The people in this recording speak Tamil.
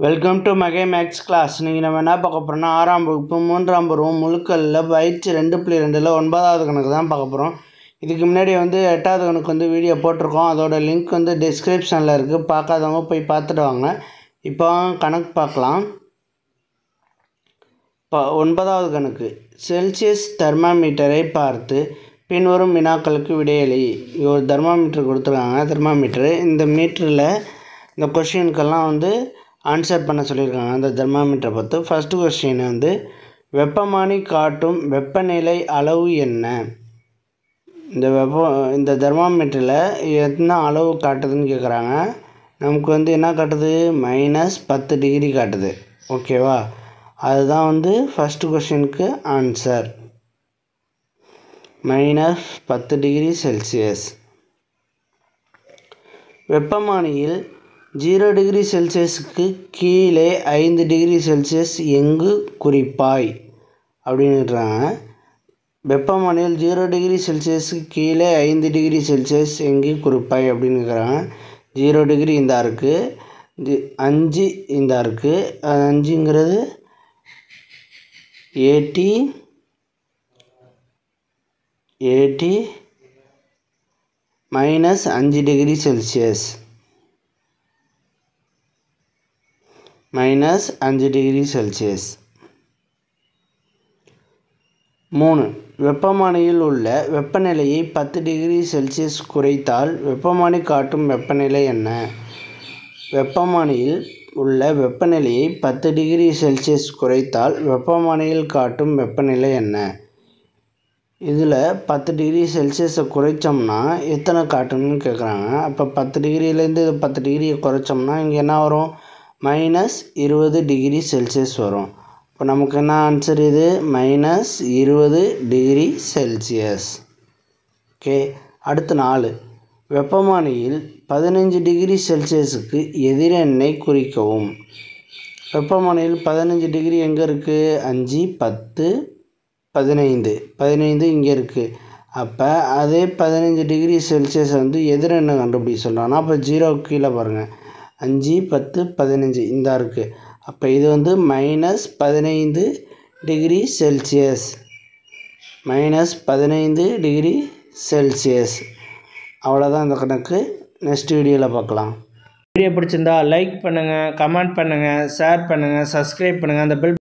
Welcome to Mahe maths class. நீங்கள் நம்ம என்ன பார்க்க போகிறோம்னா 6ஆம் வகுப்பு 3ஆம் பருவம் முழுக்கல்ல பயிற்சி 2.2ல் 9வது கணக்கு தான் பார்க்க போகிறோம். இதுக்கு முன்னாடி 8வது கணக்கு வீடியோ போட்டிருக்கோம். அதோட லிங்க் டிஸ்கிரிப்ஷனில் இருக்குது. பார்க்காதவங்க போய் பார்த்துட்டு வாங்க. இப்போ கணக்கு பார்க்கலாம். இப்போ 9வது கணக்கு, செல்சியஸ் தெர்மாமீட்டரை பார்த்து பின்வரும் வினாக்களுக்கு விடையளி. ஒரு தெர்மாமீட்டர் கொடுத்துருக்காங்க. தெர்மாமீட்டரு இந்த மீட்டரில் இந்த கொஷினுக்கெல்லாம் ஆன்சர் பண்ண சொல்லியிருக்காங்க. அந்த தெர்மாமீட்டரை பார்த்து ஃபஸ்ட்டு கொஸ்டின் வெப்பமானி காட்டும் வெப்பநிலை அளவு என்ன? இந்த தெர்மாமீட்டரில் என்ன அளவு காட்டுதுன்னு கேட்குறாங்க. நமக்கு என்ன காட்டுது? -10 டிகிரி காட்டுது. ஓகேவா? அதுதான் ஃபஸ்ட்டு கொஸ்டினுக்கு ஆன்சர். -10 degree Celsius. வெப்பமானியில் 0 டிகிரி செல்சியஸுக்கு கீழே 5 டிகிரி செல்சியஸ் எங்கு குறிப்பாய் அப்படின்னுறாங்க. வெப்பமானியில் 0 டிகிரி செல்சியஸுக்கு கீழே 5 டிகிரி செல்சியஸ் எங்கு குறிப்பாய் அப்படின்னு இருக்கிறாங்க. 0 டிகிரி இந்த இருக்குது, 5 இந்த இருக்குது. 5ங்கிறது 80 -5 டிகிரி செல்சியஸ். -5 degree Celsius. 3. வெப்பமானியில் உள்ள வெப்பநிலையை 10 டிகிரி செல்சியஸ் குறைத்தால் வெப்பமானி காட்டும் வெப்பநிலை என்ன? வெப்பமானியில் உள்ள வெப்பநிலையை 10 டிகிரி செல்சியஸ் குறைத்தால் வெப்பமானியில் காட்டும் வெப்பநிலை என்ன? இதில் 10 டிகிரி செல்சியஸை குறைச்சோம்னா எத்தனை காட்டணும்னு கேட்குறாங்க. அப்போ 10 டிகிரிலேருந்து 10 டிகிரியை குறைச்சோம்னா இங்கே என்ன வரும்? -20 டிகிரி செல்சியஸ் வரும். இப்போ நமக்கு என்ன ஆன்சர்? இது -20 டிகிரி செல்சியஸ். ஓகே. அடுத்து 4. வெப்பமானியில் 15 டிகிரி செல்சியஸுக்கு எதிரெண்ணை குறிக்கவும். வெப்பமானியில் 15 டிகிரி எங்கே இருக்குது? 5, 10, 15 இங்கே இருக்குது. அப்போ அதே 15 டிகிரி செல்சியஸ் எதிரெண்ணை கண்டுபிடிக்க சொல்கிறாங்கன்னா அப்போ 0 கீழே பாருங்கள். 5, 10, 15 இந்த இருக்குது. அப்போ இது -15 டிகிரி செல்சியஸ். -15 degree Celsius. அவ்வளோதான் இந்த கணக்கு. நெக்ஸ்ட் வீடியோவில் பார்க்கலாம். வீடியோ பிடிச்சிருந்தா லைக் பண்ணுங்கள், கமெண்ட் பண்ணுங்கள், ஷேர் பண்ணுங்கள், சப்ஸ்கிரைப் பண்ணுங்கள். அந்த பெல்